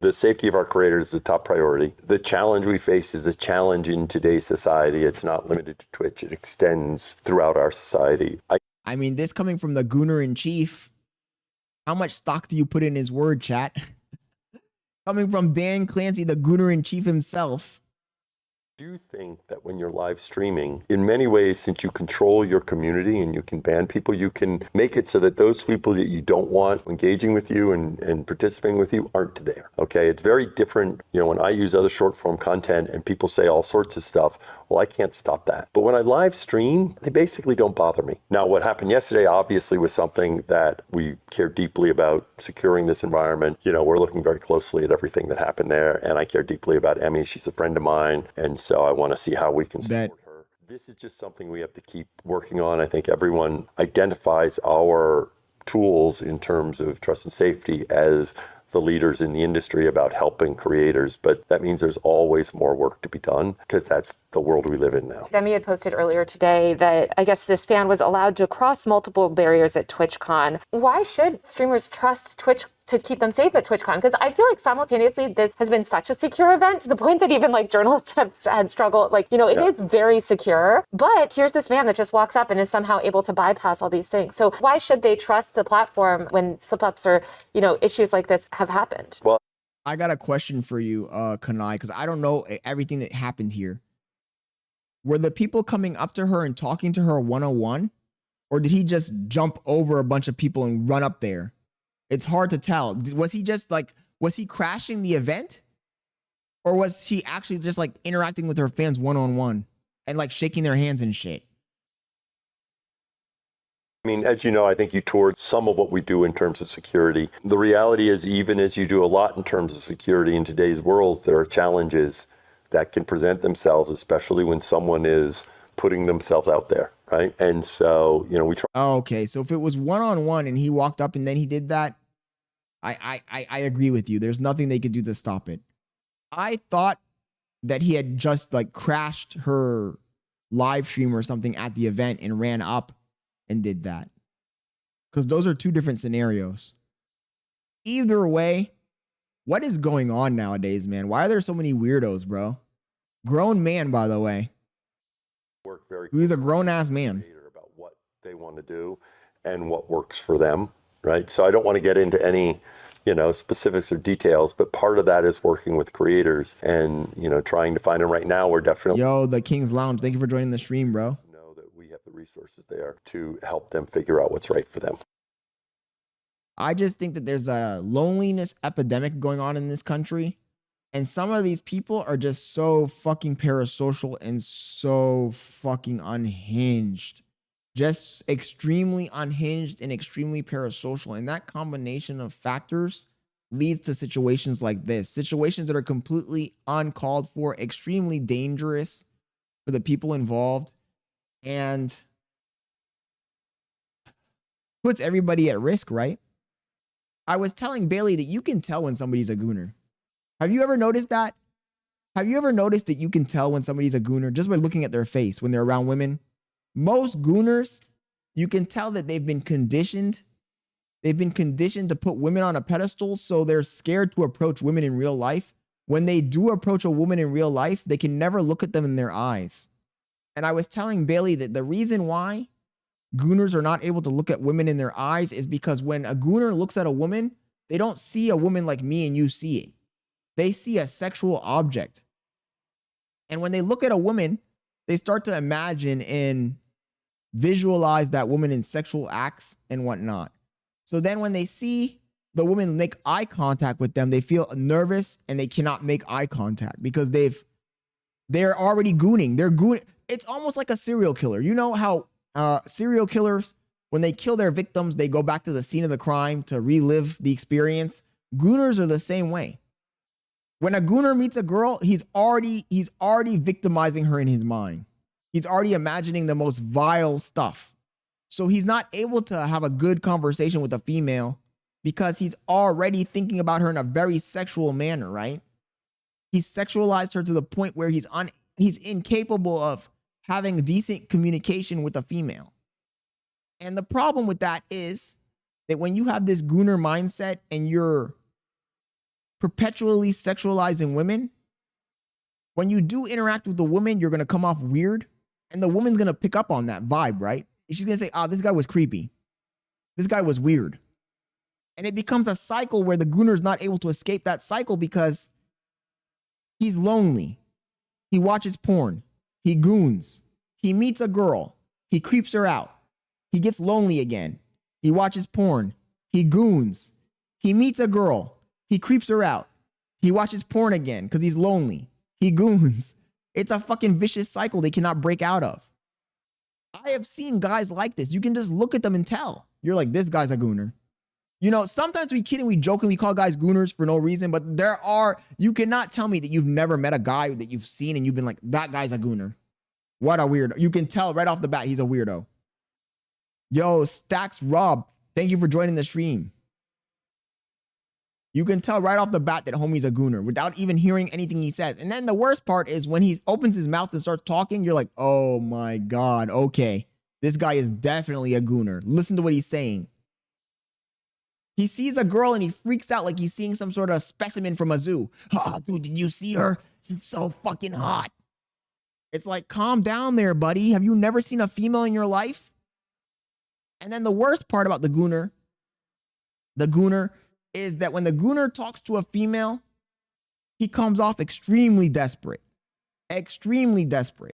The safety of our creators is a top priority. The challenge we face is a challenge in today's society. It's not limited to Twitch. It extends throughout our society. I mean, this coming from the Gooner in chief, how much stock do you put in his word, chat? Coming from Dan Clancy, the Gooner in chief himself. Do think that when you're live streaming, in many ways, since you control your community and you can ban people, you can make it so that those people that you don't want engaging with you and participating with you aren't there. Okay, it's very different. You know, when I use other short form content and people say all sorts of stuff, well, I can't stop that. But when I live stream, they basically don't bother me. Now, what happened yesterday obviously was something that we care deeply about, securing this environment. You know, we're looking very closely at everything that happened there, and I care deeply about Emmy. She's a friend of mine, and so I want to see how we can support her. This is just something we have to keep working on. I think everyone identifies our tools in terms of trust and safety as the leaders in the industry about helping creators, but that means there's always more work to be done because that's the world we live in now. Demi had posted earlier today that I guess this fan was allowed to cross multiple barriers at TwitchCon. Why should streamers trust Twitch to keep them safe at TwitchCon? Because I feel like simultaneously this has been such a secure event to the point that even like journalists have had struggled. Like, you know, it is very secure, but here's this man that just walks up and is somehow able to bypass all these things. So why should they trust the platform when slip-ups or, you know, issues like this have happened? Well, I got a question for you, Kanai, because I don't know everything that happened here. Were the people coming up to her and talking to her one-on-one? Or did he just jump over a bunch of people and run up there? It's hard to tell. Was he just like, was he crashing the event? Or was she actually just like interacting with her fans one-on-one and like shaking their hands and shit? I mean, as you know, I think you toured some of what we do in terms of security. The reality is, even as you do a lot in terms of security in today's world, there are challenges that can present themselves, especially when someone is putting themselves out there, right? And so, you know, we try. Oh, okay, so if it was one-on-one and he walked up and then he did that, I agree with you. There's nothing they could do to stop it. I thought that he had just like crashed her live stream or something at the event and ran up and did that. Because those are two different scenarios. Either way, what is going on nowadays, man? Why are there so many weirdos, bro? Grown man, by the way. Work very He's a grown-ass man. About what they want to do and what works for them, right? So I don't want to get into any, you know, specifics or details, but part of that is working with creators and, you know, trying to find them. Right now, we're definitely... Yo, the King's Lounge, thank you for joining the stream, bro. Know that we have the resources there to help them figure out what's right for them. I just think that there's a loneliness epidemic going on in this country. And some of these people are just so fucking parasocial and so fucking unhinged. Just extremely unhinged and extremely parasocial. And that combination of factors leads to situations like this. Situations that are completely uncalled for, extremely dangerous for the people involved, and puts everybody at risk, right? I was telling Bailey that you can tell when somebody's a gooner. Have you ever noticed that? Have you ever noticed that you can tell when somebody's a gooner just by looking at their face when they're around women? Most gooners, you can tell that they've been conditioned. They've been conditioned to put women on a pedestal, so they're scared to approach women in real life. When they do approach a woman in real life, they can never look at them in their eyes. And I was telling Bailey that the reason why gooners are not able to look at women in their eyes is because when a gooner looks at a woman, they don't see a woman like me and you see it. They see a sexual object. And when they look at a woman, they start to imagine and visualize that woman in sexual acts and whatnot. So then when they see the woman make eye contact with them, they feel nervous and they cannot make eye contact because they're already gooning. They're gooning. It's almost like a serial killer. You know how serial killers, when they kill their victims, they go back to the scene of the crime to relive the experience. Gooners are the same way. When a gooner meets a girl, he's already victimizing her in his mind. He's already imagining the most vile stuff. So he's not able to have a good conversation with a female because he's already thinking about her in a very sexual manner, right? He's sexualized her to the point where he's incapable of having decent communication with a female. And the problem with that is that when you have this gooner mindset and you're perpetually sexualizing women, when you do interact with the woman, you're going to come off weird. And the woman's going to pick up on that vibe, right? And she's going to say, oh, this guy was creepy. This guy was weird. And it becomes a cycle where the gooner's not able to escape that cycle because he's lonely. He watches porn. He goons. He meets a girl. He creeps her out. He gets lonely again. He watches porn. He goons. He meets a girl. He creeps her out. He watches porn again because he's lonely. He goons. It's a fucking vicious cycle they cannot break out of. I have seen guys like this. You can just look at them and tell. You're like, this guy's a gooner. You know, sometimes we kid and we joke and we call guys gooners for no reason, but you cannot tell me that you've never met a guy that you've seen and you've been like, that guy's a gooner. What a weirdo. You can tell right off the bat he's a weirdo. Yo, Stacks Rob, thank you for joining the stream. You can tell right off the bat that homie's a gooner without even hearing anything he says. And then the worst part is when he opens his mouth and starts talking, you're like, oh my God, okay. This guy is definitely a gooner. Listen to what he's saying. He sees a girl and he freaks out like he's seeing some sort of specimen from a zoo. Oh, dude, did you see her? She's so fucking hot. It's like, calm down there, buddy. Have you never seen a female in your life? And then the worst part about the gooner is that when the gooner talks to a female, he comes off extremely desperate. Extremely desperate.